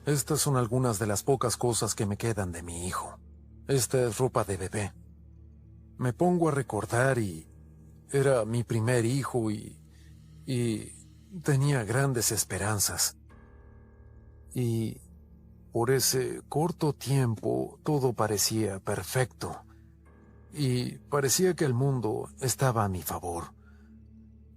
Estas son algunas de las pocas cosas que me quedan de mi hijo. Esta es ropa de bebé. Me pongo a recordar y era mi primer hijo y tenía grandes esperanzas. Y por ese corto tiempo todo parecía perfecto y parecía que el mundo estaba a mi favor.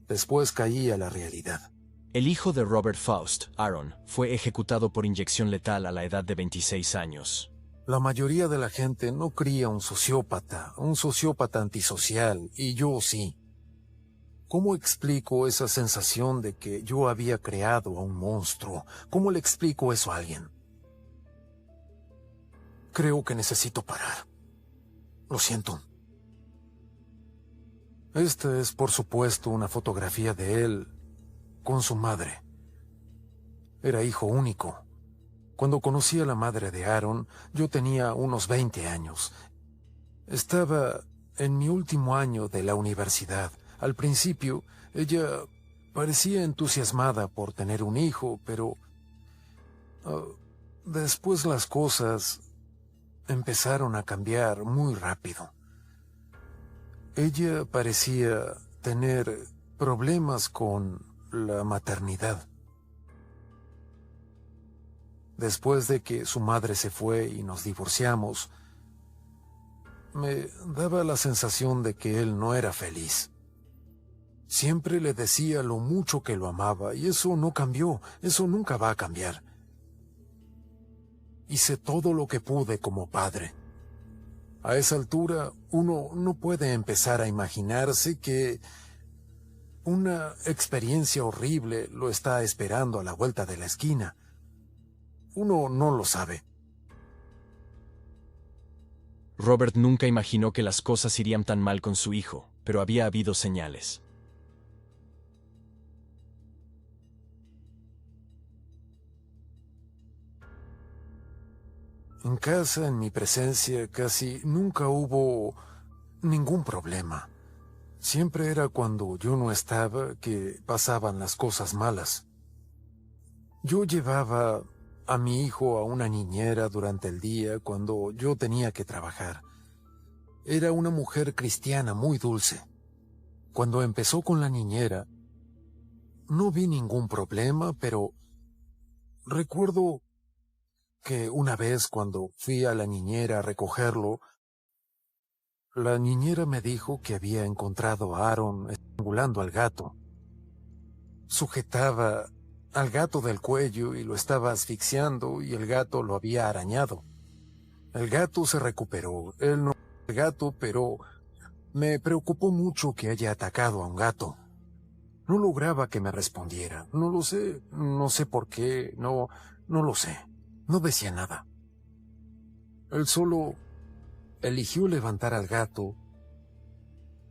Después caí a la realidad. El hijo de Robert Faust, Aaron, fue ejecutado por inyección letal a la edad de 26 años. La mayoría de la gente no cría un sociópata antisocial, y yo sí. ¿Cómo explico esa sensación de que yo había creado a un monstruo? ¿Cómo le explico eso a alguien? Creo que necesito parar. Lo siento. Esta es, por supuesto, una fotografía de él con su madre. Era hijo único. Cuando conocí a la madre de Aaron, yo tenía unos 20 años. Estaba en mi último año de la universidad. Al principio, ella parecía entusiasmada por tener un hijo, pero después las cosas empezaron a cambiar muy rápido. Ella parecía tener problemas con la maternidad. Después de que su madre se fue y nos divorciamos, me daba la sensación de que él no era feliz. Siempre le decía lo mucho que lo amaba y eso no cambió, eso nunca va a cambiar. Hice todo lo que pude como padre. A esa altura, uno no puede empezar a imaginarse que una experiencia horrible lo está esperando a la vuelta de la esquina. Uno no lo sabe. Robert nunca imaginó que las cosas irían tan mal con su hijo, pero había habido señales. En casa, en mi presencia, casi nunca hubo ningún problema. Siempre era cuando yo no estaba que pasaban las cosas malas. Yo llevaba a mi hijo a una niñera durante el día cuando yo tenía que trabajar. Era una mujer cristiana muy dulce. Cuando empezó con la niñera, no vi ningún problema, pero recuerdo que una vez cuando fui a la niñera a recogerlo, la niñera me dijo que había encontrado a Aaron estrangulando al gato. Sujetaba al gato del cuello y lo estaba asfixiando y el gato lo había arañado. El gato se recuperó. Él no era el gato, pero me preocupó mucho que haya atacado a un gato. No lograba que me respondiera. No lo sé, no sé por qué, no lo sé. No decía nada. Él solo eligió levantar al gato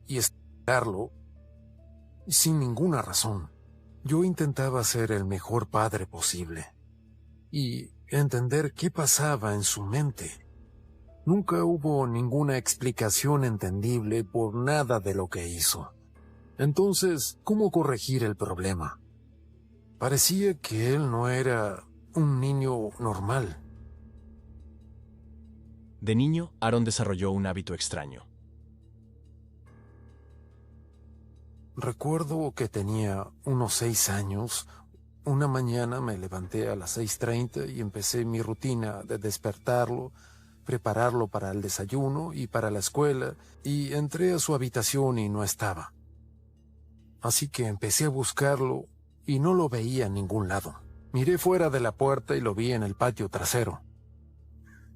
y estrangularlo sin ninguna razón. Yo intentaba ser el mejor padre posible y entender qué pasaba en su mente. Nunca hubo ninguna explicación entendible por nada de lo que hizo. Entonces, ¿cómo corregir el problema? Parecía que él no era un niño normal. De niño, Aaron desarrolló un hábito extraño. Recuerdo que tenía unos 6 años. Una mañana me levanté a las 6:30 y empecé mi rutina de despertarlo, prepararlo para el desayuno y para la escuela, y entré a su habitación y no estaba. Así que empecé a buscarlo y no lo veía en ningún lado. Miré fuera de la puerta y lo vi en el patio trasero.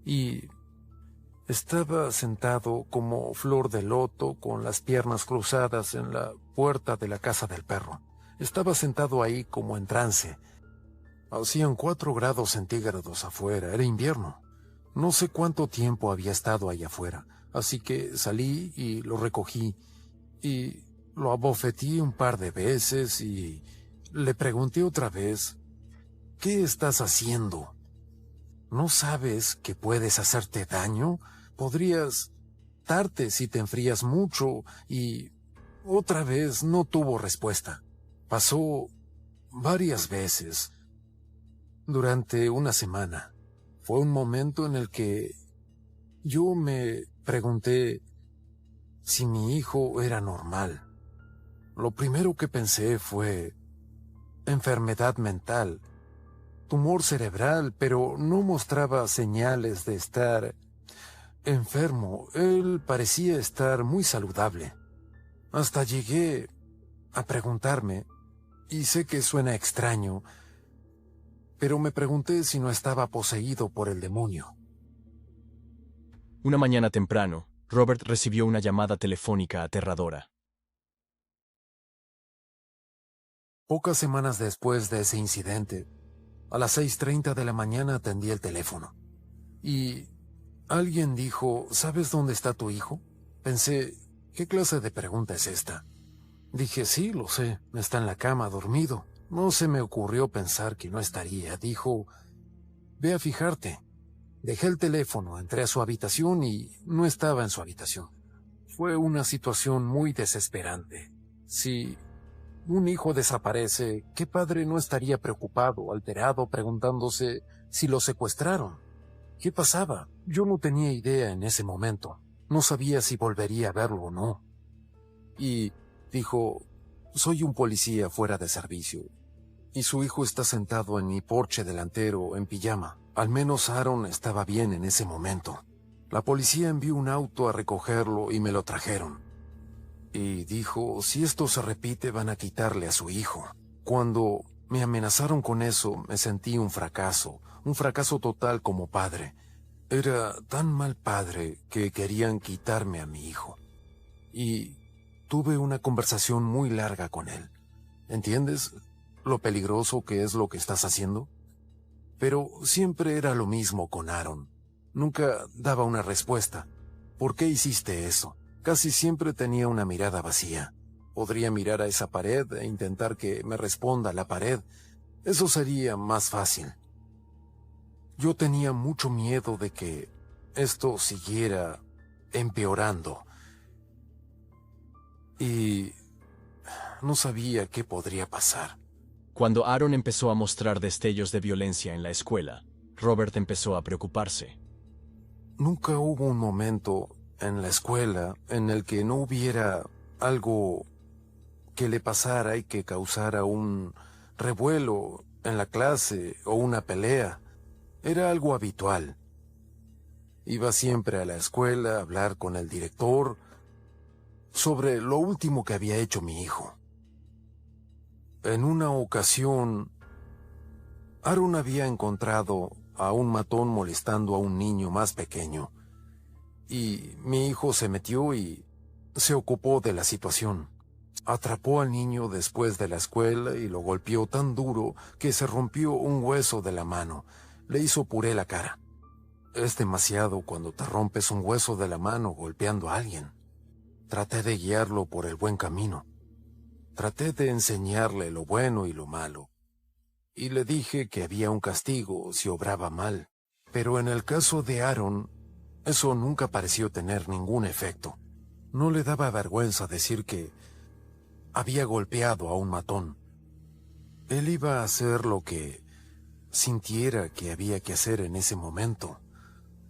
Y estaba sentado como flor de loto con las piernas cruzadas en la puerta de la casa del perro. Estaba sentado ahí como en trance. Hacían 4 grados centígrados afuera, era invierno. No sé cuánto tiempo había estado ahí afuera, así que salí y lo recogí y lo abofeteé un par de veces y le pregunté otra vez, ¿qué estás haciendo? ¿No sabes que puedes hacerte daño? Podrías darte si te enfrías mucho y otra vez no tuvo respuesta. Pasó varias veces. durante una semana. Fue un momento en el que yo me pregunté si mi hijo era normal. Lo primero que pensé fue enfermedad mental, tumor cerebral, pero no mostraba señales de estar enfermo. Él parecía estar muy saludable. Hasta llegué a preguntarme, y sé que suena extraño, pero me pregunté si no estaba poseído por el demonio. Una mañana temprano, Robert recibió una llamada telefónica aterradora. Pocas semanas después de ese incidente, a las 6:30 de la mañana atendí el teléfono. Y alguien dijo, ¿sabes dónde está tu hijo? Pensé, ¿qué clase de pregunta es esta? Dije, sí, lo sé, está en la cama dormido. No se me ocurrió pensar que no estaría. Dijo, ve a fijarte. Dejé el teléfono, entré a su habitación y no estaba en su habitación. Fue una situación muy desesperante. Si un hijo desaparece, ¿qué padre no estaría preocupado, alterado, preguntándose si lo secuestraron? ¿Qué pasaba? Yo no tenía idea en ese momento. No sabía si volvería a verlo o no. Y dijo, soy un policía fuera de servicio. Y su hijo está sentado en mi porche delantero en pijama. Al menos Aaron estaba bien en ese momento. La policía envió un auto a recogerlo y me lo trajeron. Y dijo, si esto se repite van a quitarle a su hijo. Cuando me amenazaron con eso, me sentí un fracaso total como padre. Era tan mal padre que querían quitarme a mi hijo. Y tuve una conversación muy larga con él. ¿Entiendes lo peligroso que es lo que estás haciendo? Pero siempre era lo mismo con Aaron. Nunca daba una respuesta. ¿Por qué hiciste eso? Casi siempre tenía una mirada vacía. Podría mirar a esa pared e intentar que me responda la pared. Eso sería más fácil. Yo tenía mucho miedo de que esto siguiera empeorando. Y no sabía qué podría pasar. Cuando Aaron empezó a mostrar destellos de violencia en la escuela, Robert empezó a preocuparse. Nunca hubo un momento en la escuela en el que no hubiera algo que le pasara y que causara un revuelo en la clase o una pelea. Era algo habitual. Iba siempre a la escuela a hablar con el director sobre lo último que había hecho mi hijo. En una ocasión, Aaron había encontrado a un matón molestando a un niño más pequeño, y mi hijo se metió y se ocupó de la situación. Atrapó al niño después de la escuela y lo golpeó tan duro que se rompió un hueso de la mano. Le hizo puré la cara. Es demasiado cuando te rompes un hueso de la mano golpeando a alguien. Traté de guiarlo por el buen camino. Traté de enseñarle lo bueno y lo malo. Y le dije que había un castigo si obraba mal. Pero en el caso de Aaron, eso nunca pareció tener ningún efecto. No le daba vergüenza decir que había golpeado a un matón. Él iba a hacer lo que sintiera que había que hacer en ese momento,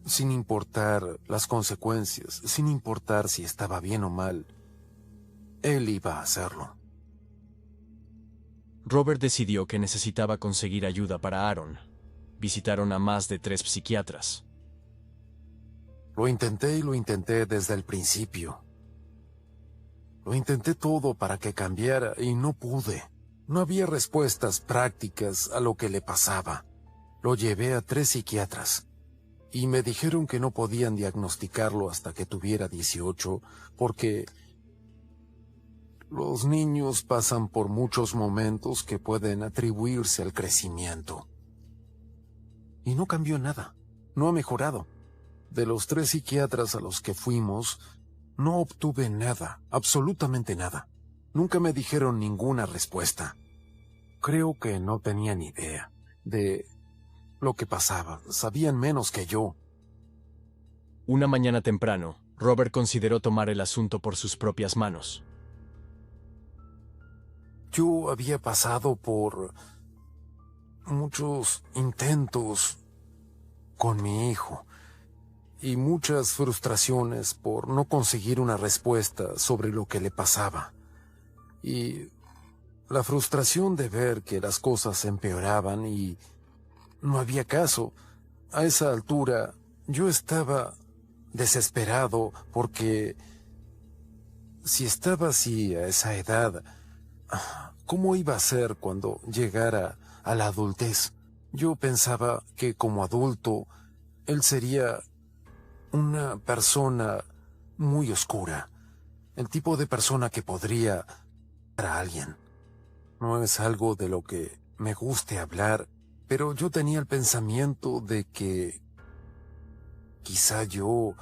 sin importar las consecuencias, sin importar si estaba bien o mal. Él iba a hacerlo. Robert decidió que necesitaba conseguir ayuda para Aaron. Visitaron a más de 3 psiquiatras. Lo intenté y lo intenté desde el principio. Lo intenté todo para que cambiara y no pude. No había respuestas prácticas a lo que le pasaba. Lo llevé a 3 psiquiatras y me dijeron que no podían diagnosticarlo hasta que tuviera 18 porque los niños pasan por muchos momentos que pueden atribuirse al crecimiento. Y no cambió nada, no ha mejorado. De los 3 psiquiatras a los que fuimos, no obtuve nada, absolutamente nada. Nunca me dijeron ninguna respuesta. Creo que no tenían idea de lo que pasaba, sabían menos que yo. Una mañana temprano, Robert consideró tomar el asunto por sus propias manos. Yo había pasado por muchos intentos con mi hijo y muchas frustraciones por no conseguir una respuesta sobre lo que le pasaba. Y la frustración de ver que las cosas empeoraban y no había caso. A esa altura yo estaba desesperado porque si estaba así a esa edad, ¿cómo iba a ser cuando llegara a la adultez? Yo pensaba que como adulto él sería una persona muy oscura, el tipo de persona que podría matar a alguien. No es algo de lo que me guste hablar, pero yo tenía el pensamiento de que quizá yo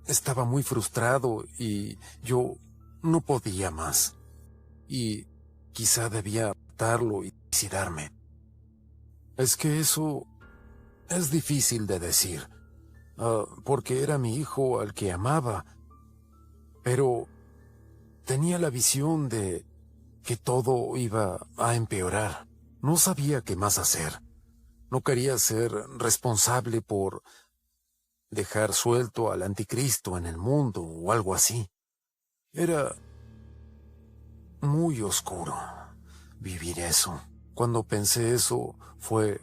estaba muy frustrado y yo no podía más. Y quizá debía matarlo y suicidarme. Es que eso es difícil de decir, porque era mi hijo al que amaba, pero tenía la visión de que todo iba a empeorar. No sabía qué más hacer. No quería ser responsable por dejar suelto al anticristo en el mundo o algo así. Era muy oscuro vivir eso. Cuando pensé eso fue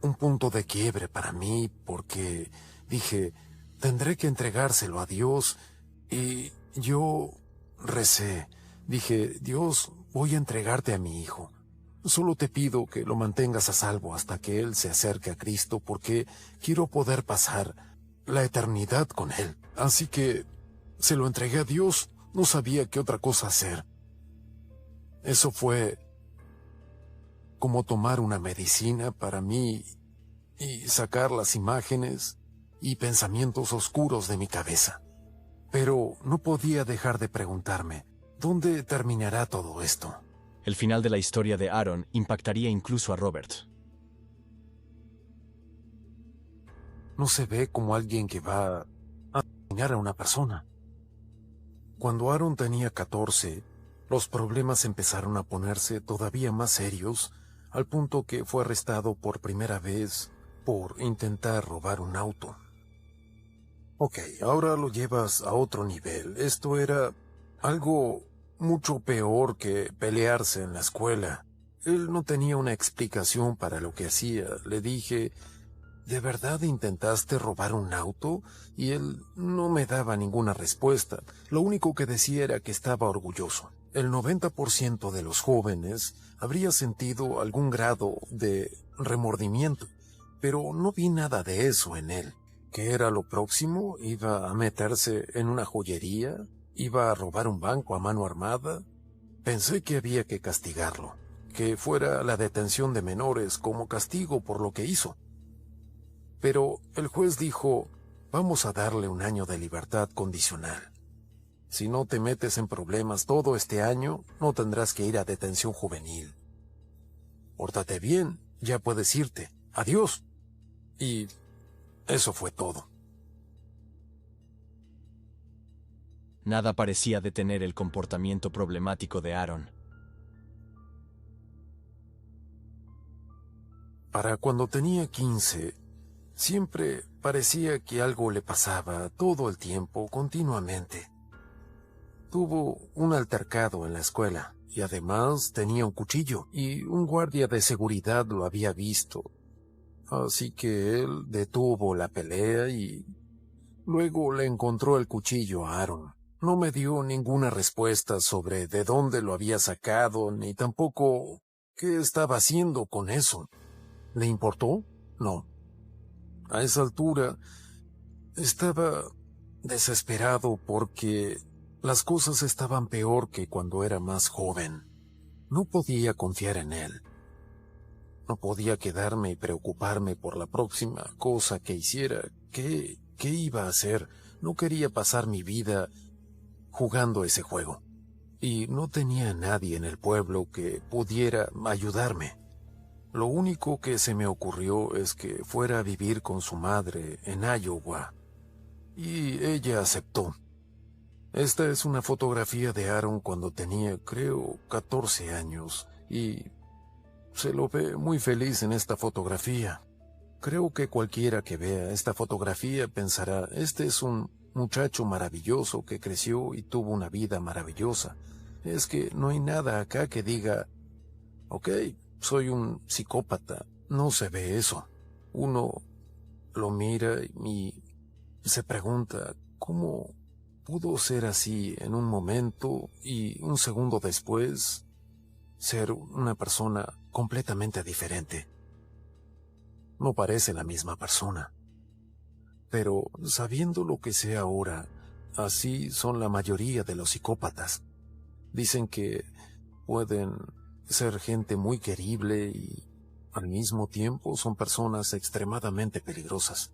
un punto de quiebre para mí porque dije, tendré que entregárselo a Dios y yo recé. Dije, Dios, voy a entregarte a mi hijo. Solo te pido que lo mantengas a salvo hasta que él se acerque a Cristo porque quiero poder pasar la eternidad con él. Así que se lo entregué a Dios. No sabía qué otra cosa hacer. Eso fue como tomar una medicina para mí y sacar las imágenes y pensamientos oscuros de mi cabeza. Pero no podía dejar de preguntarme, ¿dónde terminará todo esto? El final de la historia de Aaron impactaría incluso a Robert. No se ve como alguien que va a asesinar a una persona. Cuando Aaron tenía 14, los problemas empezaron a ponerse todavía más serios, al punto que fue arrestado por primera vez por intentar robar un auto. Ok, ahora lo llevas a otro nivel. Esto era algo mucho peor que pelearse en la escuela. Él no tenía una explicación para lo que hacía. Le dije, ¿de verdad intentaste robar un auto? Y él no me daba ninguna respuesta. Lo único que decía era que estaba orgulloso. El 90% de los jóvenes habría sentido algún grado de remordimiento, pero no vi nada de eso en él. ¿Qué era lo próximo? ¿Iba a meterse en una joyería? ¿Iba a robar un banco a mano armada? Pensé que había que castigarlo, que fuera la detención de menores como castigo por lo que hizo. Pero el juez dijo, vamos a darle un año de libertad condicional. Si no te metes en problemas todo este año, no tendrás que ir a detención juvenil. Pórtate bien, ya puedes irte. Adiós. Y eso fue todo. Nada parecía detener el comportamiento problemático de Aaron. Para cuando tenía 15, siempre parecía que algo le pasaba todo el tiempo, continuamente. Tuvo un altercado en la escuela y además tenía un cuchillo y un guardia de seguridad lo había visto. Así que él detuvo la pelea y luego le encontró el cuchillo a Aaron. No me dio ninguna respuesta sobre de dónde lo había sacado ni tampoco qué estaba haciendo con eso. ¿Le importó? No. A esa altura estaba desesperado porque las cosas estaban peor que cuando era más joven. No podía confiar en él. No podía quedarme y preocuparme por la próxima cosa que hiciera. ¿Qué iba a hacer? No quería pasar mi vida jugando ese juego. Y no tenía a nadie en el pueblo que pudiera ayudarme. Lo único que se me ocurrió es que fuera a vivir con su madre en Iowa. Y ella aceptó. Esta es una fotografía de Aaron cuando tenía, creo, 14 años. Y Se lo ve muy feliz en esta fotografía. Creo que cualquiera que vea esta fotografía pensará, este es un muchacho maravilloso que creció y tuvo una vida maravillosa. Es que no hay nada acá que diga, ok, soy un psicópata. No se ve eso. Uno lo mira y se pregunta, ¿cómo pudo ser así en un momento y un segundo después ser una persona completamente diferente? No parece la misma persona. Pero sabiendo lo que sé ahora, así son la mayoría de los psicópatas. Dicen que pueden ser gente muy querible y al mismo tiempo son personas extremadamente peligrosas.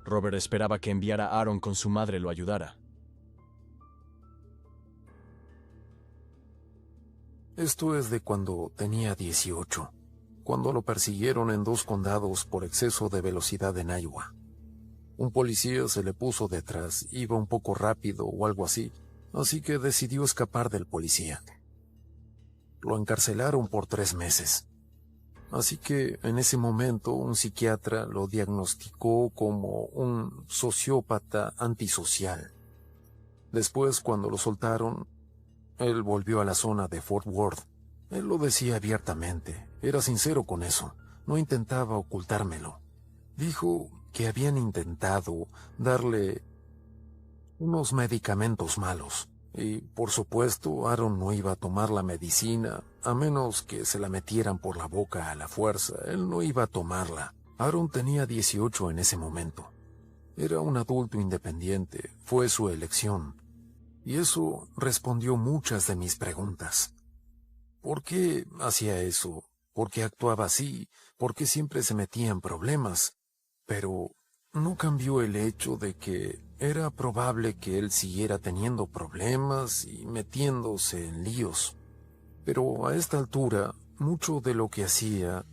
Robert esperaba que enviara a Aaron con su madre lo ayudara. Esto es de cuando tenía 18, cuando lo persiguieron en 2 condados por exceso de velocidad en Iowa. Un policía se le puso detrás, iba un poco rápido o algo así que decidió escapar del policía. Lo encarcelaron por 3 meses. Así que en ese momento un psiquiatra lo diagnosticó como un sociópata antisocial. Después, cuando lo soltaron, él volvió a la zona de Fort Worth. Él lo decía abiertamente, era sincero con eso, no intentaba ocultármelo. Dijo que habían intentado darle unos medicamentos malos. Y, por supuesto, Aaron no iba a tomar la medicina, a menos que se la metieran por la boca a la fuerza. Él no iba a tomarla. Aaron tenía 18 en ese momento. Era un adulto independiente, fue su elección. Y eso respondió muchas de mis preguntas. ¿Por qué hacía eso? ¿Por qué actuaba así? ¿Por qué siempre se metía en problemas? Pero no cambió el hecho de que era probable que él siguiera teniendo problemas y metiéndose en líos. Pero a esta altura, mucho de lo que hacía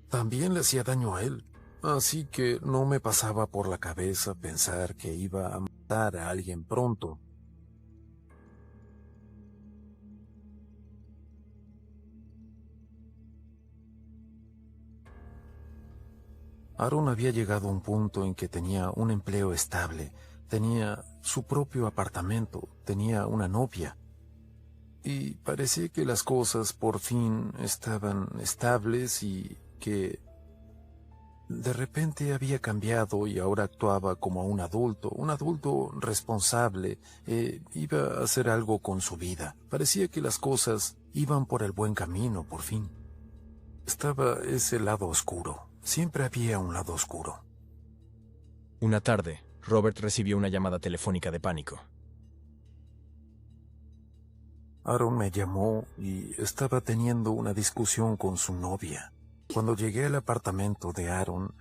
también le hacía daño a él. Así que no me pasaba por la cabeza pensar que iba a matar a alguien pronto. Aaron había llegado a un punto en que tenía un empleo estable, tenía su propio apartamento, tenía una novia. Y parecía que las cosas por fin estaban estables y que de repente había cambiado y ahora actuaba como un adulto responsable, iba a hacer algo con su vida. Parecía que las cosas iban por el buen camino por fin. Estaba ese lado oscuro. Siempre había un lado oscuro. Una tarde, Robert recibió una llamada telefónica de pánico. Aaron me llamó y estaba teniendo una discusión con su novia. Cuando llegué al apartamento de Aaron,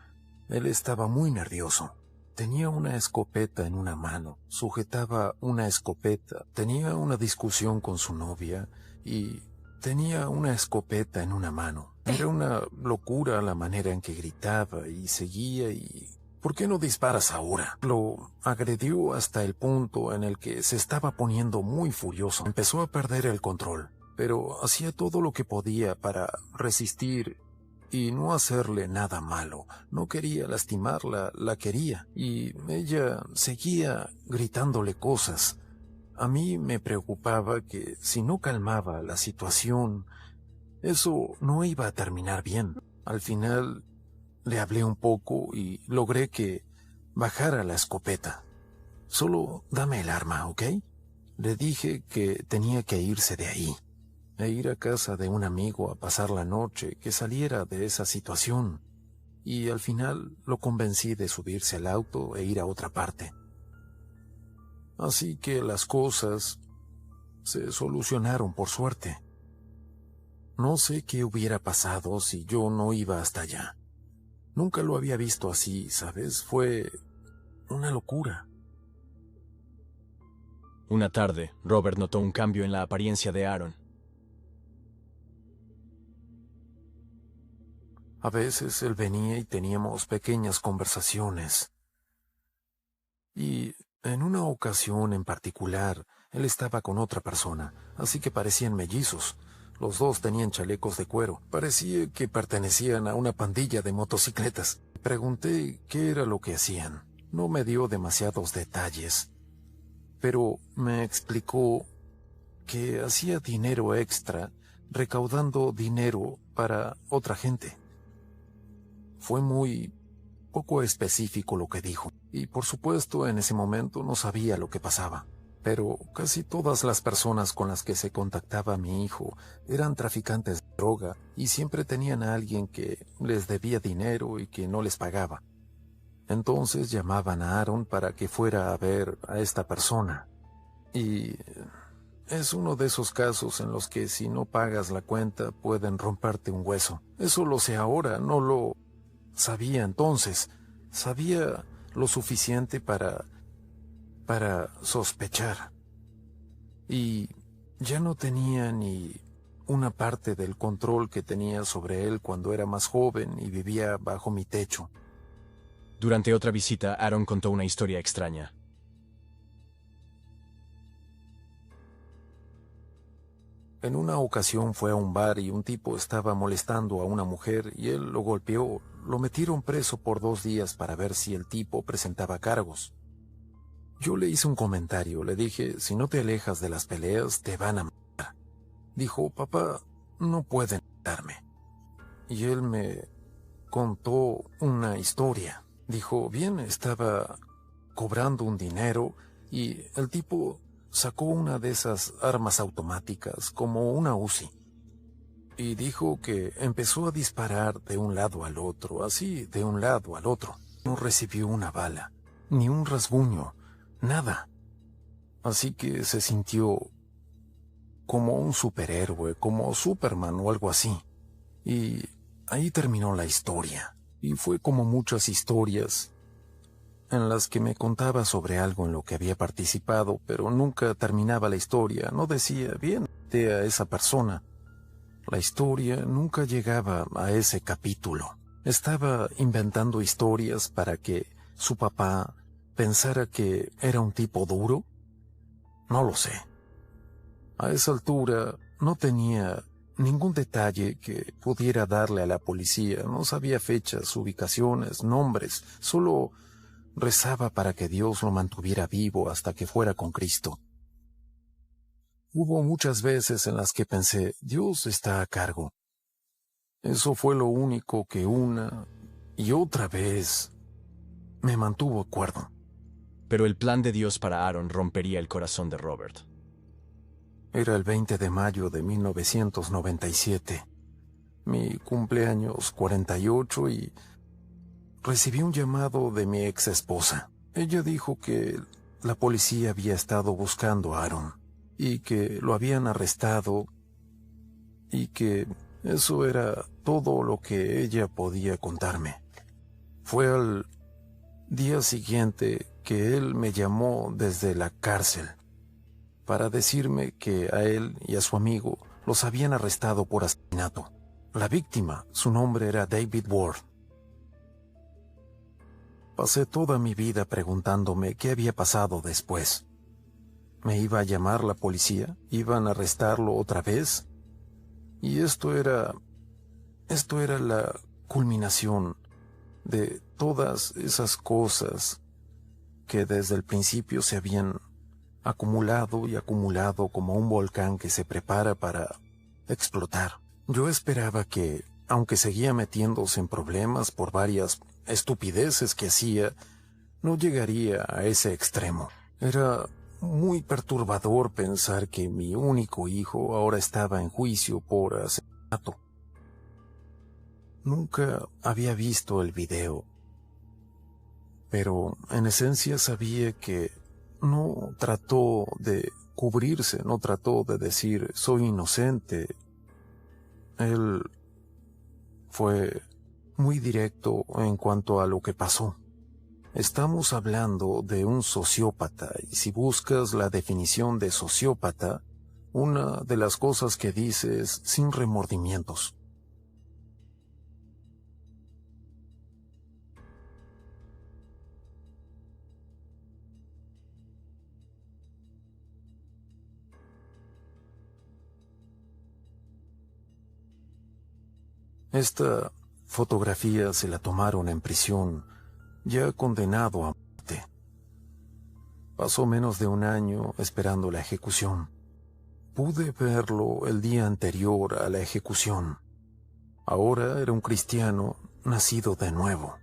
él estaba muy nervioso. Tenía una escopeta en una mano, sujetaba una escopeta, tenía una discusión con su novia y tenía una escopeta en una mano. Era una locura la manera en que gritaba y seguía y... ¿Por qué no disparas ahora? Lo agredió hasta el punto en el que se estaba poniendo muy furioso. Empezó a perder el control, pero hacía todo lo que podía para resistir y no hacerle nada malo. No quería lastimarla, la quería, y ella seguía gritándole cosas. A mí me preocupaba que si no calmaba la situación, eso no iba a terminar bien. Al final le hablé un poco y logré que bajara la escopeta. Solo dame el arma, ¿ok? Le dije que tenía que irse de ahí, e ir a casa de un amigo a pasar la noche, que saliera de esa situación. Y al final lo convencí de subirse al auto e ir a otra parte. Así que las cosas se solucionaron por suerte. No sé qué hubiera pasado si yo no iba hasta allá. Nunca lo había visto así, ¿sabes? Fue una locura. Una tarde, Robert notó un cambio en la apariencia de Aaron. A veces él venía y teníamos pequeñas conversaciones. Y en una ocasión en particular, Él estaba con otra persona, así que parecían mellizos. Los dos tenían chalecos de cuero. Parecía que pertenecían a una pandilla de motocicletas. Pregunté qué era lo que hacían. No me dio demasiados detalles, pero me explicó que hacía dinero extra recaudando dinero para otra gente. Fue muy poco específico lo que dijo, y por supuesto en ese momento no sabía lo que pasaba. Pero casi todas las personas con las que se contactaba mi hijo eran traficantes de droga y siempre tenían a alguien que les debía dinero y que no les pagaba. Entonces llamaban a Aaron para que fuera a ver a esta persona. Y es uno de esos casos en los que si no pagas la cuenta pueden romperte un hueso. Eso lo sé ahora, no lo sabía entonces. Sabía lo suficiente para sospechar. Y ya no tenía ni una parte del control que tenía sobre él cuando era más joven y vivía bajo mi techo. Durante otra visita, Aaron contó una historia extraña. En una ocasión fue a un bar y un tipo estaba molestando a una mujer y él lo golpeó. Lo metieron preso por 2 días para ver si el tipo presentaba cargos. Yo le hice un comentario, le dije, si no te alejas de las peleas, te van a matar. Dijo, papá, no pueden matarme. Y él me contó una historia. Dijo, bien, estaba cobrando un dinero y el tipo sacó una de esas armas automáticas, como una Uzi. Y dijo que empezó a disparar de un lado al otro, así, de un lado al otro. No recibió una bala, ni un rasguño, nada. Así que se sintió como un superhéroe, como Superman o algo así. Y ahí terminó la historia. Y fue como muchas historias en las que me contaba sobre algo en lo que había participado, pero nunca terminaba la historia. No decía, bien, maté a esa persona. La historia nunca llegaba a ese capítulo. Estaba inventando historias para que su papá pensara que era un tipo duro. No lo sé. A esa altura no tenía ningún detalle que pudiera darle a la policía. No sabía fechas, ubicaciones, nombres. Solo rezaba para que Dios lo mantuviera vivo hasta que fuera con Cristo. Hubo muchas veces en las que pensé, Dios está a cargo. Eso fue lo único que una y otra vez me mantuvo cuerdo. Pero el plan de Dios para Aaron rompería el corazón de Robert. Era el 20 de mayo de 1997. Mi cumpleaños 48 y recibí un llamado de mi ex esposa. Ella dijo que la policía había estado buscando a Aaron y que lo habían arrestado y que eso era todo lo que ella podía contarme. Fue al día siguiente que él me llamó desde la cárcel para decirme que a él y a su amigo los habían arrestado por asesinato. La víctima, su nombre era David Ward. Pasé toda mi vida preguntándome qué había pasado después. ¿Me iba a llamar la policía? ¿Iban a arrestarlo otra vez? Y esto era la culminación de todas esas cosas que desde el principio se habían acumulado y acumulado como un volcán que se prepara para explotar. Yo esperaba que, aunque seguía metiéndose en problemas por varias estupideces que hacía, no llegaría a ese extremo. Era muy perturbador pensar que mi único hijo ahora estaba en juicio por asesinato. Nunca había visto el video, pero en esencia sabía que no trató de cubrirse, no trató de decir soy inocente. Él fue muy directo en cuanto a lo que pasó. Estamos hablando de un sociópata y si buscas la definición de sociópata, una de las cosas que dice es sin remordimientos. Esta fotografía se la tomaron en prisión, ya condenado a muerte. Pasó menos de un año esperando la ejecución. Pude verlo el día anterior a la ejecución. Ahora era un cristiano nacido de nuevo.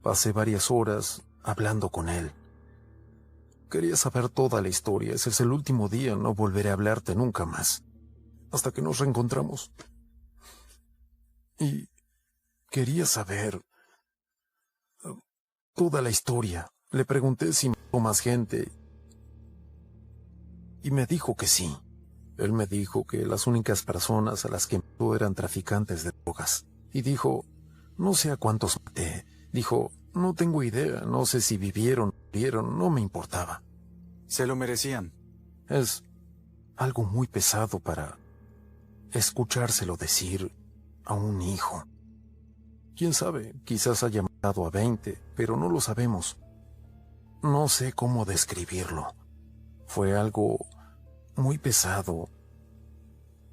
Pasé varias horas hablando con él. Quería saber toda la historia. Ese es el último día, no volveré a hablarte nunca más, hasta que nos reencontramos. Y quería saber toda la historia. Le pregunté si mató más gente y me dijo que sí. Él me dijo que las únicas personas a las que mató eran traficantes de drogas. Y dijo, no sé a cuántos maté. Dijo, no tengo idea, no sé si vivieron o murieron, no me importaba. Se lo merecían. Es algo muy pesado para escuchárselo decir a un hijo. Quién sabe, quizás haya matado a 20, pero no lo sabemos. No sé cómo describirlo. Fue algo muy pesado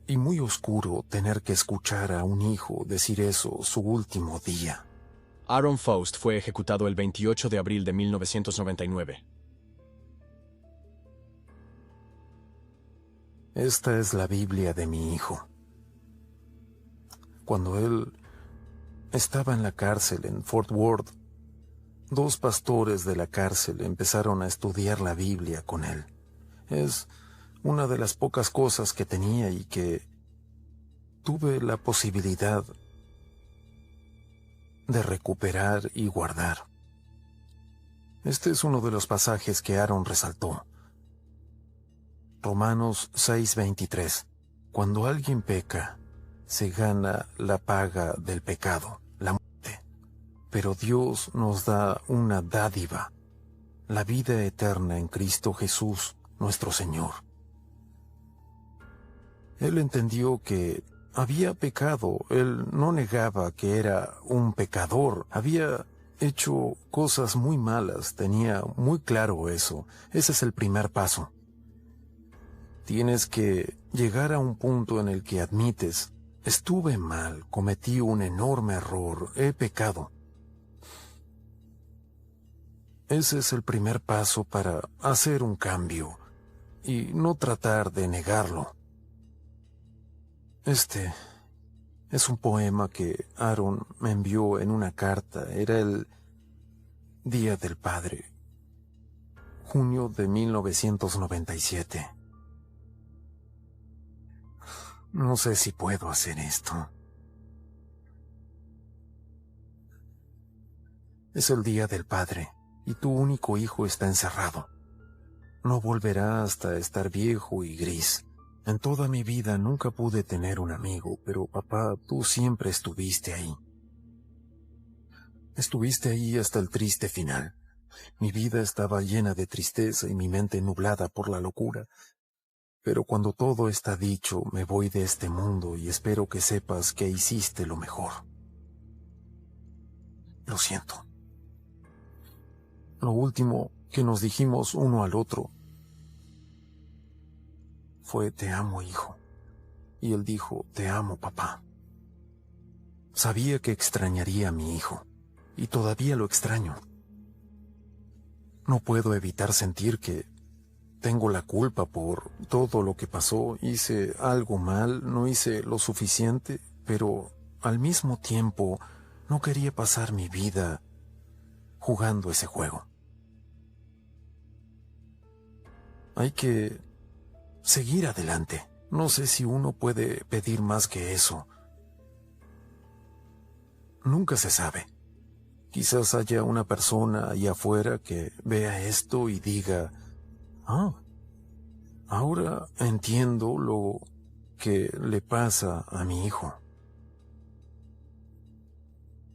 y muy oscuro tener que escuchar a un hijo decir eso su último día. Aaron Faust fue ejecutado el 28 de abril de 1999. Esta es la Biblia de mi hijo. Cuando él estaba en la cárcel en Fort Worth, 2 pastores de la cárcel empezaron a estudiar la Biblia con él. Es una de las pocas cosas que tenía y que tuve la posibilidad de recuperar y guardar. Este es uno de los pasajes que Aaron resaltó. Romanos 6:23. Cuando alguien peca, se gana la paga del pecado, la muerte. Pero Dios nos da una dádiva, la vida eterna en Cristo Jesús, nuestro Señor. Él entendió que había pecado. Él no negaba que era un pecador. Había hecho cosas muy malas. Tenía muy claro eso. Ese es el primer paso. Tienes que llegar a un punto en el que admites, estuve mal, cometí un enorme error, he pecado. Ese es el primer paso para hacer un cambio y no tratar de negarlo. Este es un poema que Aaron me envió en una carta. Era el Día del Padre, junio de 1997. No sé si puedo hacer esto. Es el Día del Padre y tu único hijo está encerrado. No volverá hasta estar viejo y gris. En toda mi vida nunca pude tener un amigo, pero papá, tú siempre estuviste ahí. Estuviste ahí hasta el triste final. Mi vida estaba llena de tristeza y mi mente nublada por la locura. Pero cuando todo está dicho, me voy de este mundo y espero que sepas que hiciste lo mejor. Lo siento. Lo último que nos dijimos uno al otro fue te amo, hijo. Y él dijo, te amo, papá. Sabía que extrañaría a mi hijo, y todavía lo extraño. No puedo evitar sentir que tengo la culpa por todo lo que pasó. Hice algo mal, no hice lo suficiente, pero al mismo tiempo no quería pasar mi vida jugando ese juego. Hay que seguir adelante. No sé si uno puede pedir más que eso. Nunca se sabe. Quizás haya una persona allá afuera que vea esto y diga, ahora entiendo lo que le pasa a mi hijo.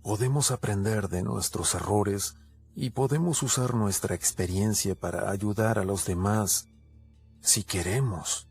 Podemos aprender de nuestros errores y podemos usar nuestra experiencia para ayudar a los demás si queremos.